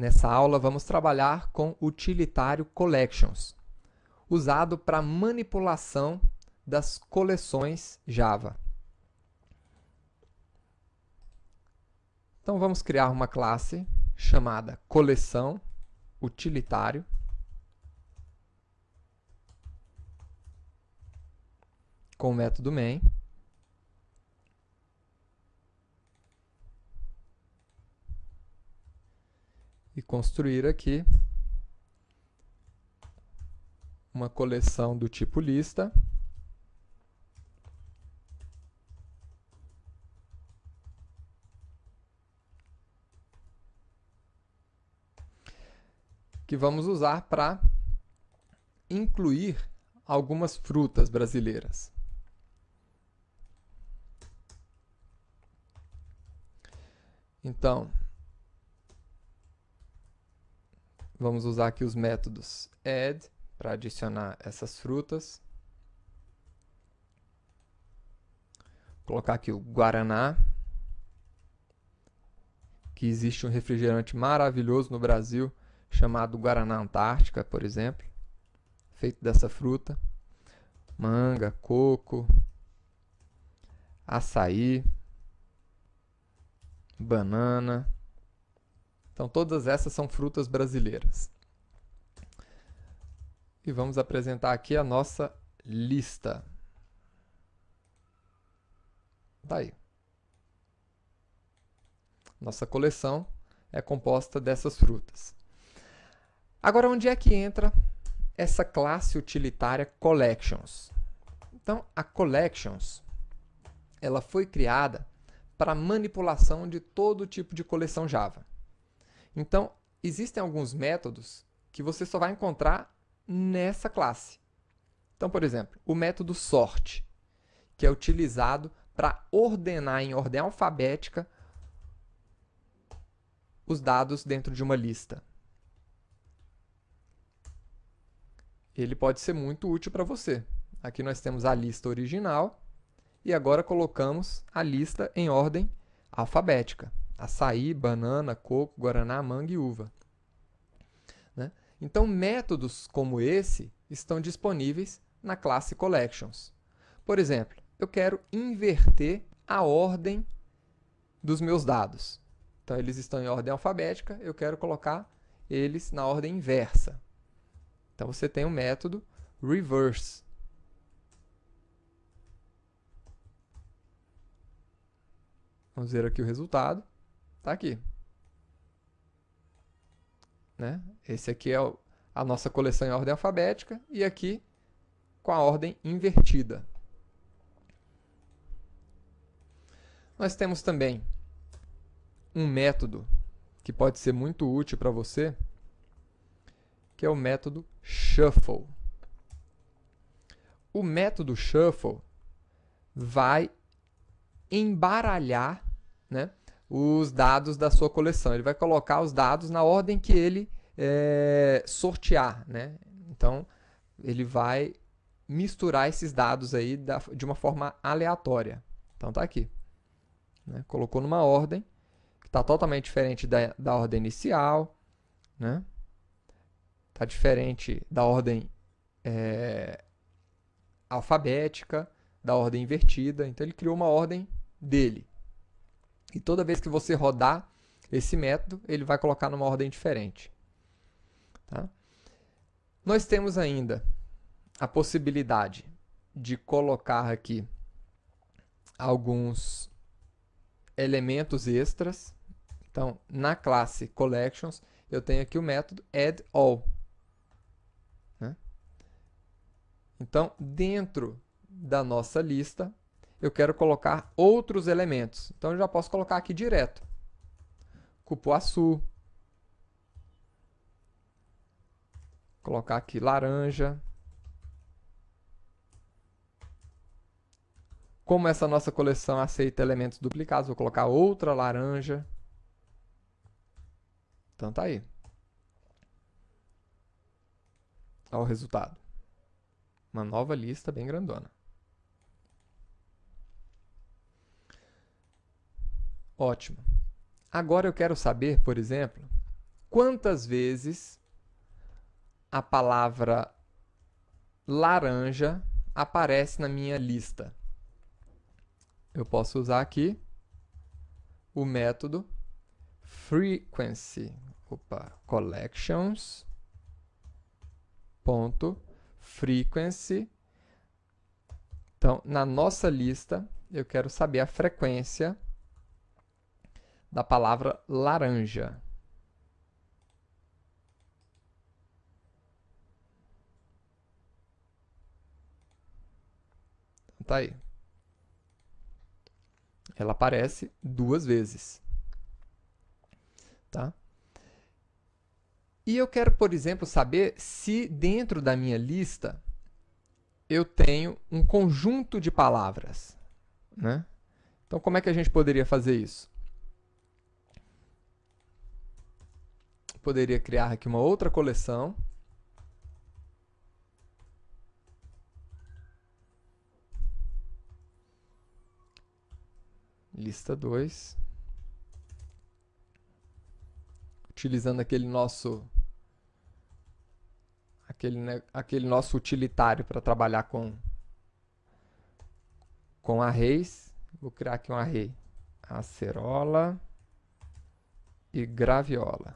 Nessa aula, vamos trabalhar com o utilitário collections, usado para manipulação das coleções Java. Então, vamos criar uma classe chamada coleção utilitário. Com o método main. E construir aqui uma coleção do tipo lista. Que vamos usar para incluir algumas frutas brasileiras. Então, vamos usar aqui os métodos add para adicionar essas frutas. Vou colocar aqui o Guaraná, que existe um refrigerante maravilhoso no Brasil chamado Guaraná Antártica, por exemplo, feito dessa fruta. Manga, coco, açaí, banana. Então, todas essas são frutas brasileiras. E vamos apresentar aqui a nossa lista. Tá aí. Nossa coleção é composta dessas frutas. Agora, onde é que entra essa classe utilitária collections? Então, a collections, ela foi criada para manipulação de todo tipo de coleção Java. Então, existem alguns métodos que você só vai encontrar nessa classe. Então, por exemplo, o método sort, que é utilizado para ordenar em ordem alfabética os dados dentro de uma lista. Ele pode ser muito útil para você. Aqui nós temos a lista original e agora colocamos a lista em ordem alfabética. Açaí, banana, coco, guaraná, manga e uva. Né? Então, métodos como esse estão disponíveis na classe collections. Por exemplo, eu quero inverter a ordem dos meus dados. Então, eles estão em ordem alfabética, eu quero colocar eles na ordem inversa. Então, você tem o método reverse. Vamos ver aqui o resultado. Está aqui. Né? Esse aqui é a nossa coleção em ordem alfabética e aqui com a ordem invertida. Nós temos também um método que pode ser muito útil para você, que é o método shuffle. O método shuffle vai embaralhar, né, os dados da sua coleção. Ele vai colocar os dados na ordem que ele sortear. Né? Então, ele vai misturar esses dados aí de uma forma aleatória. Então, está aqui. Né? Colocou numa ordem que está totalmente diferente da ordem inicial. Né? Está diferente da ordem alfabética, da ordem invertida. Então, ele criou uma ordem dele. E toda vez que você rodar esse método, ele vai colocar numa ordem diferente. Tá? Nós temos ainda a possibilidade de colocar aqui alguns elementos extras. Então, na classe collections, eu tenho aqui o método add all. Né? Então, dentro da nossa lista, eu quero colocar outros elementos. Então, eu já posso colocar aqui direto. Cupuaçu. Colocar aqui laranja. Como essa nossa coleção aceita elementos duplicados, vou colocar outra laranja. Então, tá aí. Olha o resultado. Uma nova lista bem grandona. Ótimo. Agora eu quero saber, por exemplo, quantas vezes a palavra laranja aparece na minha lista. Eu posso usar aqui o método frequency, collections.frequency. Então, na nossa lista, eu quero saber a frequência da palavra laranja. Então, tá aí. Ela aparece 2 vezes. Tá? E eu quero, por exemplo, saber se dentro da minha lista eu tenho um conjunto de palavras, né? Então, como é que a gente poderia fazer isso? Poderia criar aqui uma outra coleção. Lista 2. Utilizando aquele nosso utilitário para trabalhar com arrays. Vou criar aqui um array acerola e graviola.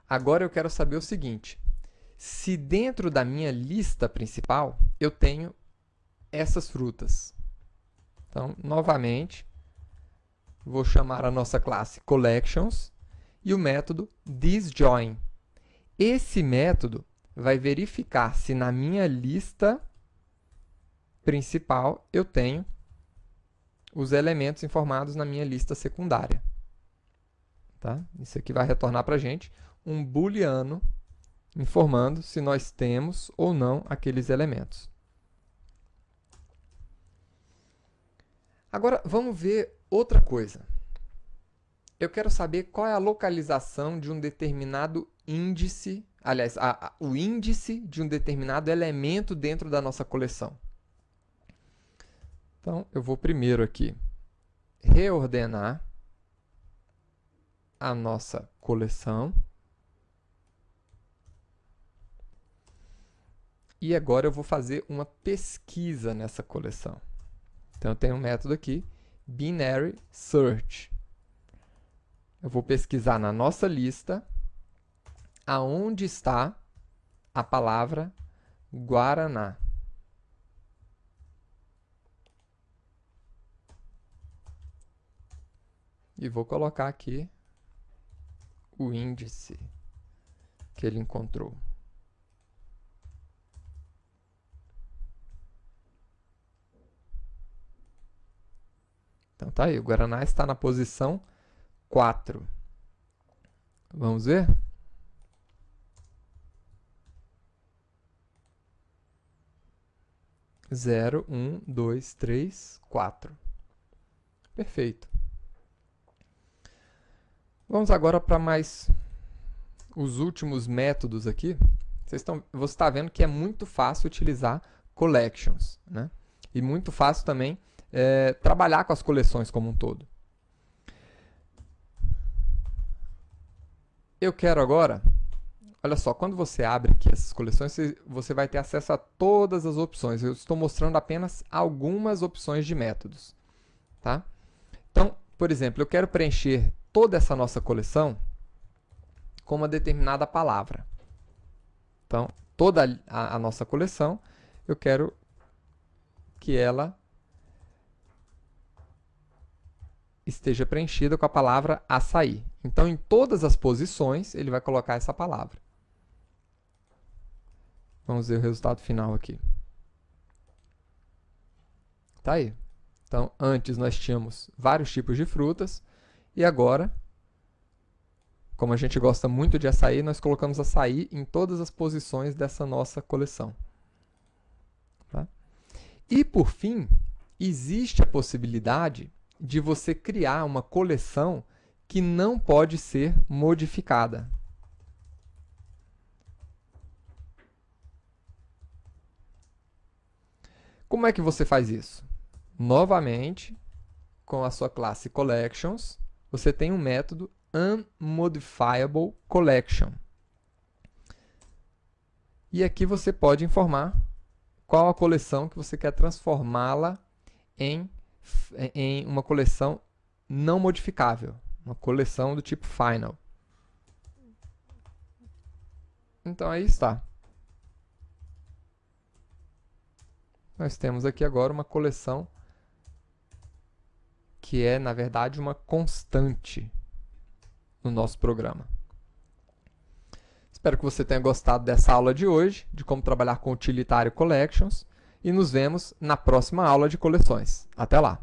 Agora eu quero saber o seguinte: se dentro da minha lista principal eu tenho essas frutas. Então, novamente, vou chamar a nossa classe collections e o método thisJoin. Esse método vai verificar se na minha lista principal eu tenho os elementos informados na minha lista secundária. Tá? Isso aqui vai retornar para a gente um booleano informando se nós temos ou não aqueles elementos. Agora, vamos ver outra coisa. Eu quero saber qual é a localização de um determinado índice, aliás, o índice de um determinado elemento dentro da nossa coleção. Então, eu vou primeiro aqui reordenar a nossa coleção. E agora eu vou fazer uma pesquisa nessa coleção. Então, eu tenho um método aqui, binary search. Eu vou pesquisar na nossa lista aonde está a palavra Guaraná. E vou colocar aqui o índice que ele encontrou. Então tá aí, o Guaraná está na posição 4. Vamos ver? Zero, 1, 2, 3, 4. Perfeito. Vamos agora para mais os últimos métodos aqui. Você está vendo que é muito fácil utilizar collections, né? E muito fácil também trabalhar com as coleções como um todo. Eu quero agora, olha só, quando você abre aqui essas coleções, você vai ter acesso a todas as opções. Eu estou mostrando apenas algumas opções de métodos. Tá? Então, por exemplo, eu quero preencher toda essa nossa coleção com uma determinada palavra. Então, toda a nossa coleção, eu quero que ela esteja preenchida com a palavra açaí. Então, em todas as posições, ele vai colocar essa palavra. Vamos ver o resultado final aqui. Tá aí. Então, antes nós tínhamos vários tipos de frutas, e agora, como a gente gosta muito de açaí, nós colocamos açaí em todas as posições dessa nossa coleção. Tá? E, por fim, existe a possibilidade de você criar uma coleção que não pode ser modificada. Como é que você faz isso? Novamente, com a sua classe collections, você tem um método unmodifiable collection. E aqui você pode informar qual a coleção que você quer transformá-la em uma coleção não modificável, uma coleção do tipo final. Então aí está. Nós temos aqui agora uma coleção que é, na verdade, uma constante no nosso programa. Espero que você tenha gostado dessa aula de hoje, de como trabalhar com Utilitary Collections, e nos vemos na próxima aula de coleções. Até lá!